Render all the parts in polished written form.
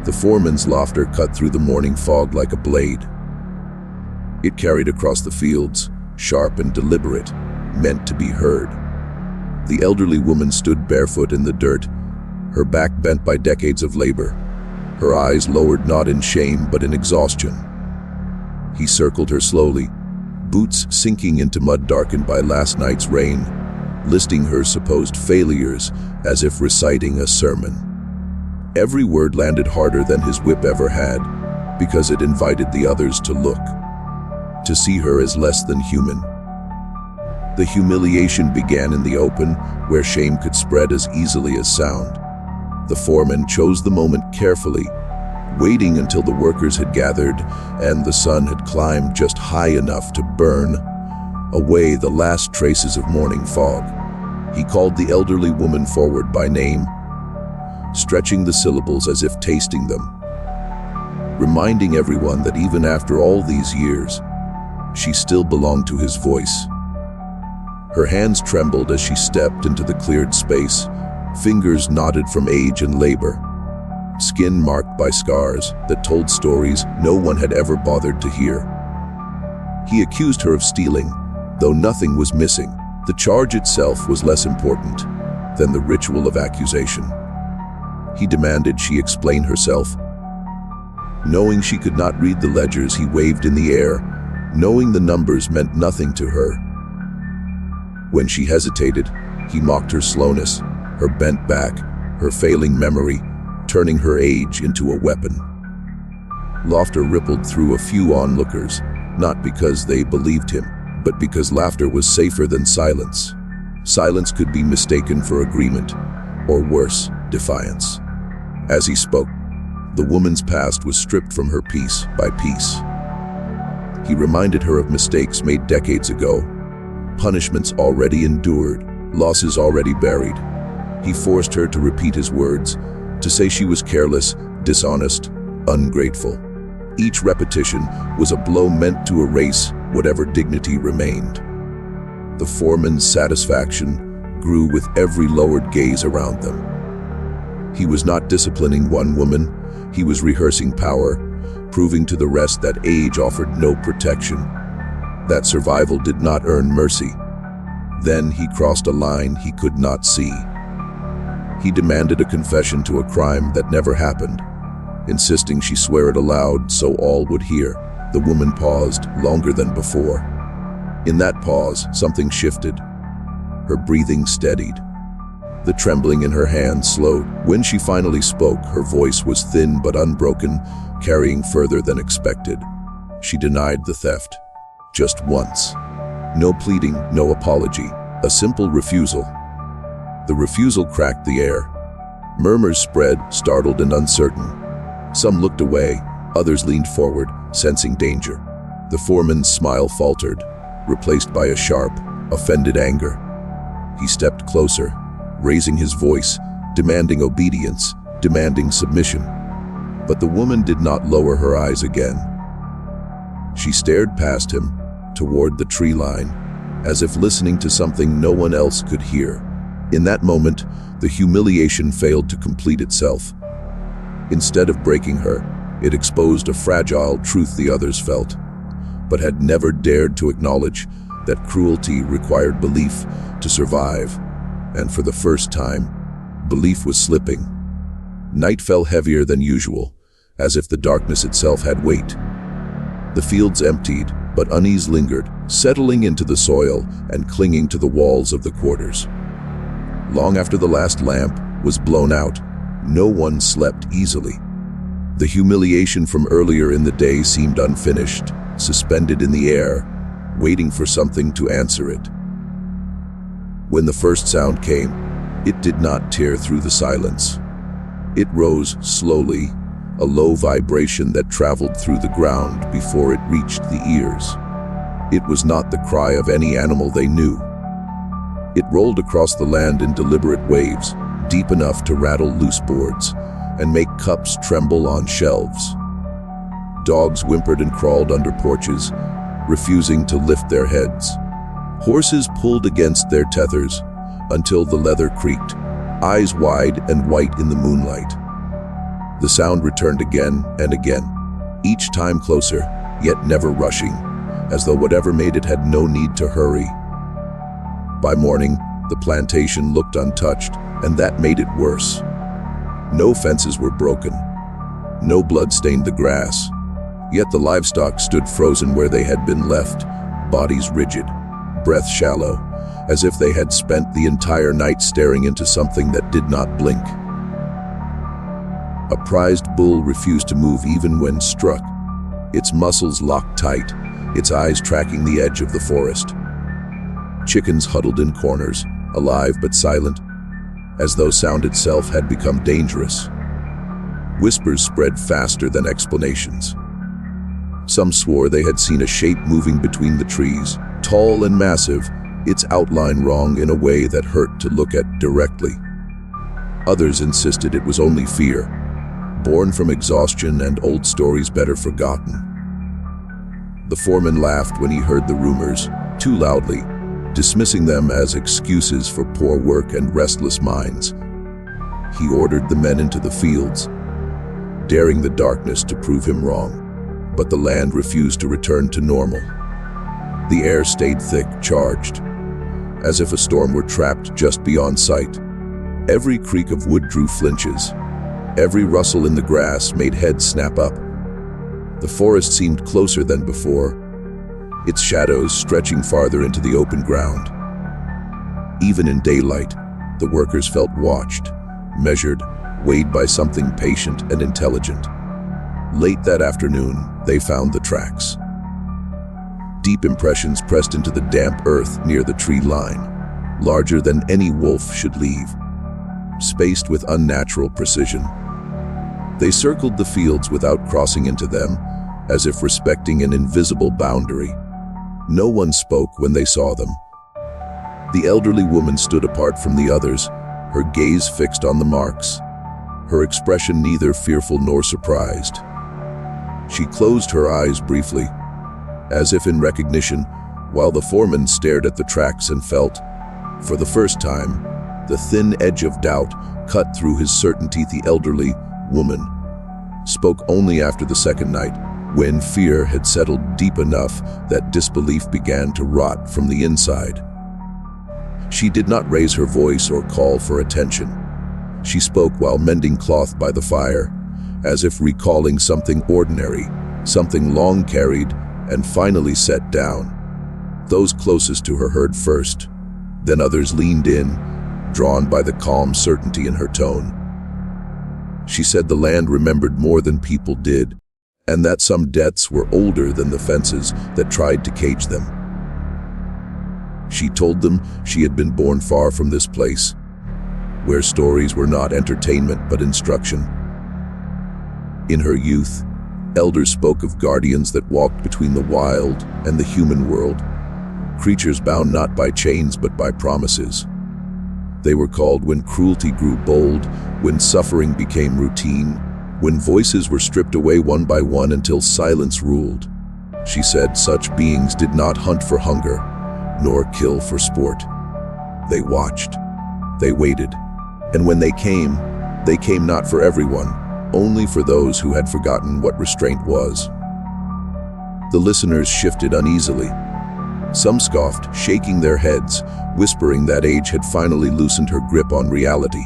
The foreman's laughter cut through the morning fog like a blade. It carried across the fields, sharp and deliberate, meant to be heard. The elderly woman stood barefoot in the dirt, her back bent by decades of labor, her eyes lowered not in shame but in exhaustion. He circled her slowly, boots sinking into mud darkened by last night's rain, listing her supposed failures as if reciting a sermon. Every word landed harder than his whip ever had, because it invited the others to look, to see her as less than human. The humiliation began in the open, where shame could spread as easily as sound. The foreman chose the moment carefully, waiting until the workers had gathered and the sun had climbed just high enough to burn away the last traces of morning fog. He called the elderly woman forward by name, stretching the syllables as if tasting them, reminding everyone that even after all these years, she still belonged to his voice. Her hands trembled as she stepped into the cleared space, fingers knotted from age and labor, skin marked by scars that told stories no one had ever bothered to hear. He accused her of stealing, though nothing was missing. The charge itself was less important than the ritual of accusation. He demanded she explain herself. Knowing she could not read the ledgers, he waved in the air, knowing the numbers meant nothing to her. When she hesitated, he mocked her slowness, her bent back, her failing memory, turning her age into a weapon. Laughter rippled through a few onlookers, not because they believed him, but because laughter was safer than silence. Silence could be mistaken for agreement, or worse, defiance. As he spoke, the woman's past was stripped from her piece by piece. He reminded her of mistakes made decades ago, punishments already endured, losses already buried. He forced her to repeat his words, to say she was careless, dishonest, ungrateful. Each repetition was a blow meant to erase whatever dignity remained. The foreman's satisfaction grew with every lowered gaze around them. He was not disciplining one woman, he was rehearsing power, proving to the rest that age offered no protection, that survival did not earn mercy. Then he crossed a line he could not see. He demanded a confession to a crime that never happened, insisting she swear it aloud so all would hear. The woman paused longer than before. In that pause, something shifted. Her breathing steadied. The trembling in her hands slowed. When she finally spoke, her voice was thin but unbroken, carrying further than expected. She denied the theft. Just once. No pleading, no apology. A simple refusal. The refusal cracked the air. Murmurs spread, startled and uncertain. Some looked away, others leaned forward, sensing danger. The foreman's smile faltered, replaced by a sharp, offended anger. He stepped closer, raising his voice, demanding obedience, demanding submission. But the woman did not lower her eyes again. She stared past him, toward the tree line, as if listening to something no one else could hear. In that moment, the humiliation failed to complete itself. Instead of breaking her, it exposed a fragile truth the others felt, but had never dared to acknowledge, that cruelty required belief to survive, and for the first time, belief was slipping. Night fell heavier than usual, as if the darkness itself had weight. The fields emptied, but unease lingered, settling into the soil and clinging to the walls of the quarters. Long after the last lamp was blown out, no one slept easily. The humiliation from earlier in the day seemed unfinished, suspended in the air, waiting for something to answer it. When the first sound came, it did not tear through the silence. It rose slowly, a low vibration that traveled through the ground before it reached the ears. It was not the cry of any animal they knew. It rolled across the land in deliberate waves, deep enough to rattle loose boards and make cups tremble on shelves. Dogs whimpered and crawled under porches, refusing to lift their heads. Horses pulled against their tethers until the leather creaked, eyes wide and white in the moonlight. The sound returned again and again, each time closer, yet never rushing, as though whatever made it had no need to hurry. By morning, the plantation looked untouched, and that made it worse. No fences were broken. No blood stained the grass. Yet the livestock stood frozen where they had been left, bodies rigid, breath shallow, as if they had spent the entire night staring into something that did not blink. A prized bull refused to move even when struck, its muscles locked tight, its eyes tracking the edge of the forest. Chickens huddled in corners, alive but silent, as though sound itself had become dangerous. Whispers spread faster than explanations. Some swore they had seen a shape moving between the trees, tall and massive, its outline wrong in a way that hurt to look at directly. Others insisted it was only fear, born from exhaustion and old stories better forgotten. The foreman laughed when he heard the rumors, too loudly, dismissing them as excuses for poor work and restless minds. He ordered the men into the fields, daring the darkness to prove him wrong, but the land refused to return to normal. The air stayed thick, charged, as if a storm were trapped just beyond sight. Every creak of wood drew flinches. Every rustle in the grass made heads snap up. The forest seemed closer than before, its shadows stretching farther into the open ground. Even in daylight, the workers felt watched, measured, weighed by something patient and intelligent. Late that afternoon, they found the tracks. Deep impressions pressed into the damp earth near the tree line, larger than any wolf should leave, spaced with unnatural precision. They circled the fields without crossing into them, as if respecting an invisible boundary. No one spoke when they saw them. The elderly woman stood apart from the others, her gaze fixed on the marks, her expression neither fearful nor surprised. She closed her eyes briefly, as if in recognition, while the foreman stared at the tracks and felt, for the first time, the thin edge of doubt cut through his certainty. The elderly woman spoke only after the second night, when fear had settled deep enough that disbelief began to rot from the inside. She did not raise her voice or call for attention. She spoke while mending cloth by the fire, as if recalling something ordinary, something long carried and finally set down. Those closest to her heard first, then others leaned in, drawn by the calm certainty in her tone. She said the land remembered more than people did, and that some deaths were older than the fences that tried to cage them. She told them she had been born far from this place, where stories were not entertainment but instruction. In her youth, elders spoke of guardians that walked between the wild and the human world, creatures bound not by chains but by promises. They were called when cruelty grew bold, when suffering became routine, when voices were stripped away one by one until silence ruled. She said such beings did not hunt for hunger, nor kill for sport. They watched, they waited, and when they came not for everyone, only for those who had forgotten what restraint was. The listeners shifted uneasily. Some scoffed, shaking their heads, whispering that age had finally loosened her grip on reality.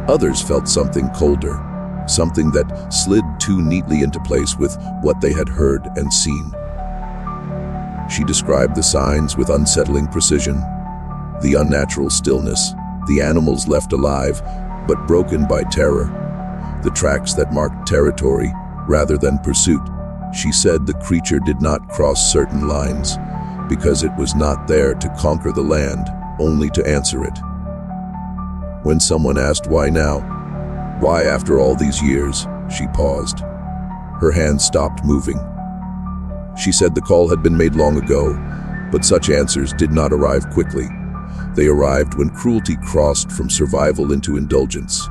Others felt something colder, something that slid too neatly into place with what they had heard and seen. She described the signs with unsettling precision. The unnatural stillness, the animals left alive, but broken by terror. The tracks that marked territory rather than pursuit. She said the creature did not cross certain lines because it was not there to conquer the land, only to answer it. When someone asked why now, why after all these years, she paused. Her hands stopped moving. She said the call had been made long ago, but such answers did not arrive quickly. They arrived when cruelty crossed from survival into indulgence,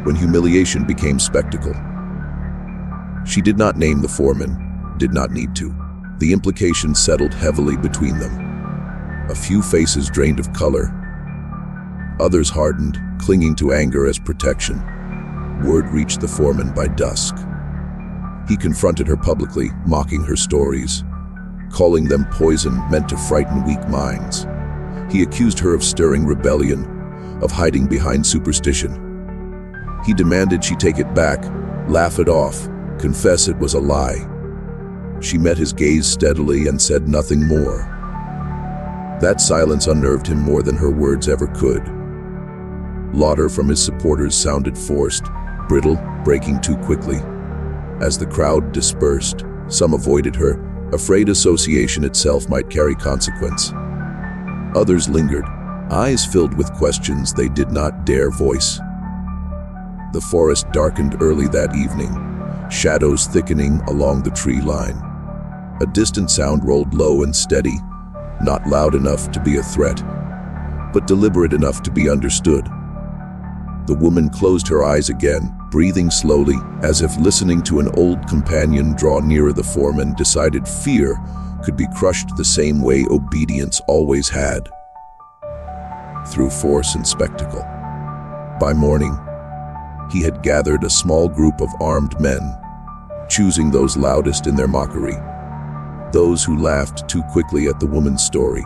when humiliation became spectacle. She did not name the foreman, did not need to. The implications settled heavily between them. A few faces drained of color. Others hardened, clinging to anger as protection. Word reached the foreman by dusk. He confronted her publicly, mocking her stories, calling them poison meant to frighten weak minds. He accused her of stirring rebellion, of hiding behind superstition. He demanded she take it back, laugh it off, confess it was a lie. She met his gaze steadily and said nothing more. That silence unnerved him more than her words ever could. Laughter from his supporters sounded forced, brittle, breaking too quickly. As the crowd dispersed, some avoided her, afraid association itself might carry consequence. Others lingered, eyes filled with questions they did not dare voice. The forest darkened early that evening, shadows thickening along the tree line. A distant sound rolled low and steady, not loud enough to be a threat, but deliberate enough to be understood. The woman closed her eyes again, breathing slowly, as if listening to an old companion draw nearer. The foreman decided fear could be crushed the same way obedience always had, through force and spectacle. By morning, he had gathered a small group of armed men, choosing those loudest in their mockery, those who laughed too quickly at the woman's story.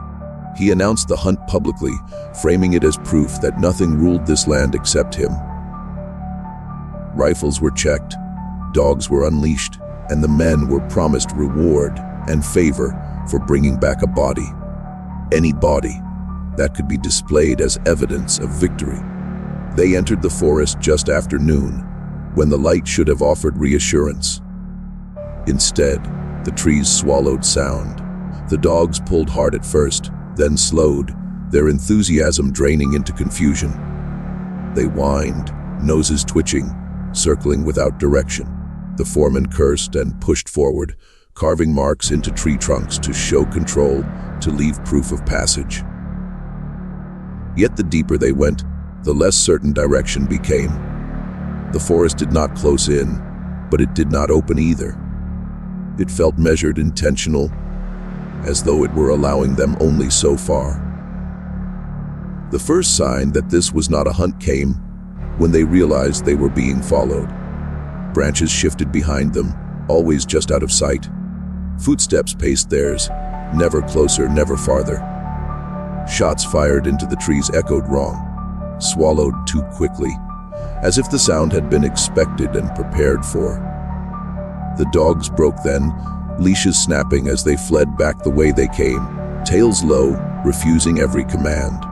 He announced the hunt publicly, framing it as proof that nothing ruled this land except him. Rifles were checked, dogs were unleashed, and the men were promised reward and favor for bringing back a body. Any body that could be displayed as evidence of victory. They entered the forest just after noon, when the light should have offered reassurance. Instead, the trees swallowed sound. The dogs pulled hard at first, then slowed, their enthusiasm draining into confusion. They whined, noses twitching, circling without direction. The foreman cursed and pushed forward, carving marks into tree trunks to show control, to leave proof of passage. Yet the deeper they went, the less certain direction became. The forest did not close in, but it did not open either. It felt measured, intentional, as though it were allowing them only so far. The first sign that this was not a hunt came when they realized they were being followed. Branches shifted behind them, always just out of sight. Footsteps paced theirs, never closer, never farther. Shots fired into the trees echoed wrong, swallowed too quickly, as if the sound had been expected and prepared for. The dogs broke then, leashes snapping as they fled back the way they came, tails low, refusing every command.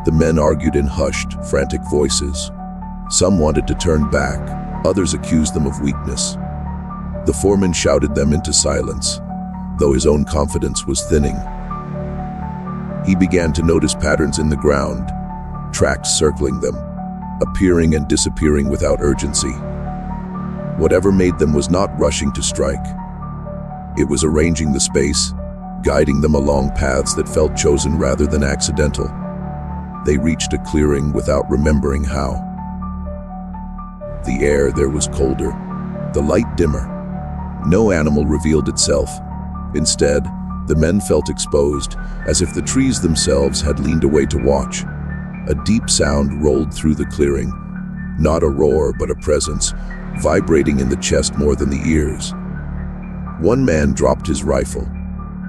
The men argued in hushed, frantic voices. Some wanted to turn back, others accused them of weakness. The foreman shouted them into silence, though his own confidence was thinning. He began to notice patterns in the ground, tracks circling them, appearing and disappearing without urgency. Whatever made them was not rushing to strike. It was arranging the space, guiding them along paths that felt chosen rather than accidental. They reached a clearing without remembering how. The air there was colder, the light dimmer. No animal revealed itself. Instead, the men felt exposed, as if the trees themselves had leaned away to watch. A deep sound rolled through the clearing, not a roar but a presence, vibrating in the chest more than the ears. One man dropped his rifle.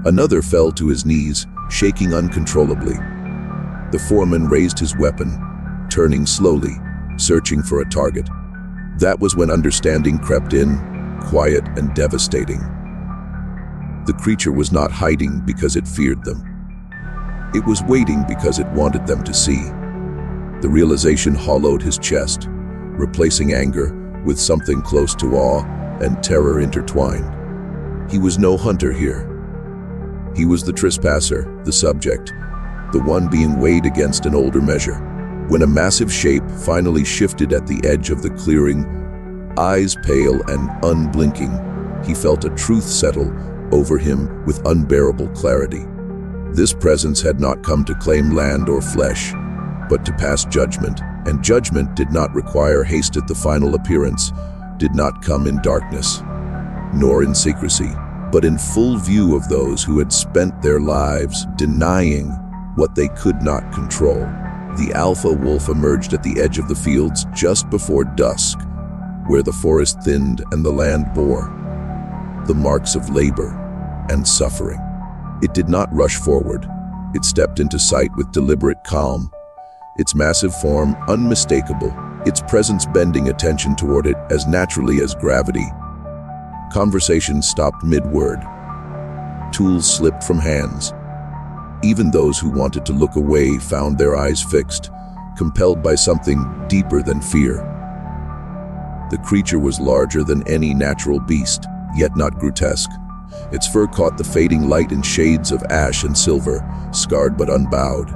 Another fell to his knees, shaking uncontrollably. The foreman raised his weapon, turning slowly, searching for a target. That was when understanding crept in, quiet and devastating. The creature was not hiding because it feared them. It was waiting because it wanted them to see. The realization hollowed his chest, replacing anger with something close to awe and terror intertwined. He was no hunter here. He was the trespasser, the subject, the one being weighed against an older measure. When a massive shape finally shifted at the edge of the clearing, eyes pale and unblinking, he felt a truth settle over him with unbearable clarity. This presence had not come to claim land or flesh, but to pass judgment, and judgment did not require haste at the final appearance, did not come in darkness, nor in secrecy, but in full view of those who had spent their lives denying what they could not control. The alpha wolf emerged at the edge of the fields just before dusk, where the forest thinned and the land bore the marks of labor and suffering. It did not rush forward. It stepped into sight with deliberate calm, its massive form unmistakable, its presence bending attention toward it as naturally as gravity. Conversation stopped mid-word. Tools slipped from hands. Even those who wanted to look away found their eyes fixed, compelled by something deeper than fear. The creature was larger than any natural beast, yet not grotesque. Its fur caught the fading light in shades of ash and silver, scarred but unbowed.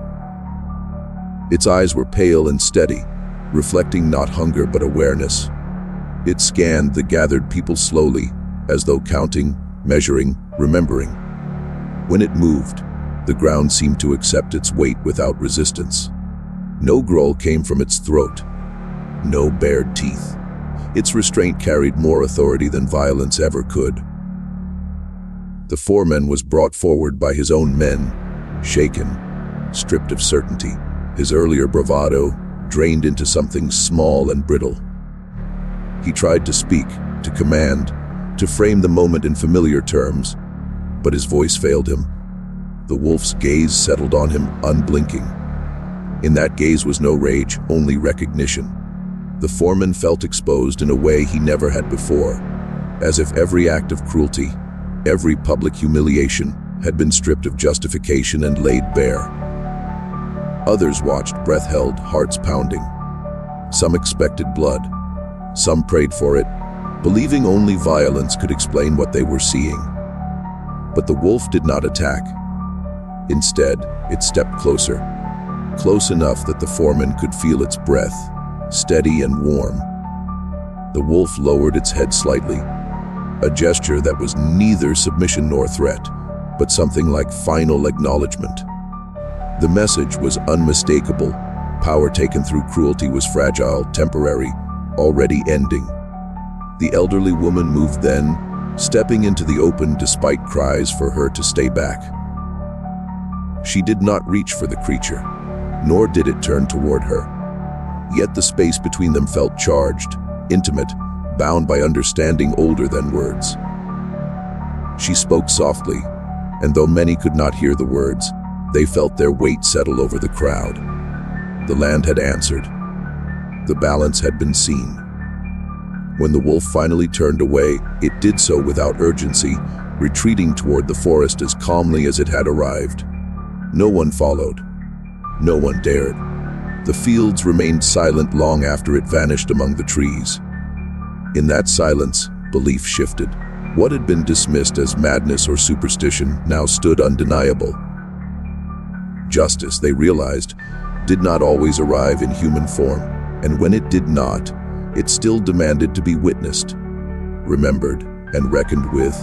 Its eyes were pale and steady, reflecting not hunger but awareness. It scanned the gathered people slowly, as though counting, measuring, remembering. When it moved, the ground seemed to accept its weight without resistance. No growl came from its throat, no bared teeth. Its restraint carried more authority than violence ever could. The foreman was brought forward by his own men, shaken, stripped of certainty, his earlier bravado drained into something small and brittle. He tried to speak, to command, to frame the moment in familiar terms, but his voice failed him. The wolf's gaze settled on him, unblinking. In that gaze was no rage, only recognition. The foreman felt exposed in a way he never had before, as if every act of cruelty, every public humiliation, had been stripped of justification and laid bare. Others watched, breath held, hearts pounding. Some expected blood. Some prayed for it, believing only violence could explain what they were seeing. But the wolf did not attack. Instead, it stepped closer, close enough that the foreman could feel its breath, steady and warm. The wolf lowered its head slightly, a gesture that was neither submission nor threat, but something like final acknowledgement. The message was unmistakable. Power taken through cruelty was fragile, temporary, already ending. The elderly woman moved then, stepping into the open despite cries for her to stay back. She did not reach for the creature, nor did it turn toward her. Yet the space between them felt charged, intimate, bound by understanding older than words. She spoke softly, and though many could not hear the words, they felt their weight settle over the crowd. The land had answered. The balance had been seen. When the wolf finally turned away, it did so without urgency, retreating toward the forest as calmly as it had arrived. No one followed. No one dared. The fields remained silent long after it vanished among the trees. In that silence, belief shifted. What had been dismissed as madness or superstition now stood undeniable. Justice, they realized, did not always arrive in human form, and when it did not, it still demanded to be witnessed, remembered, and reckoned with.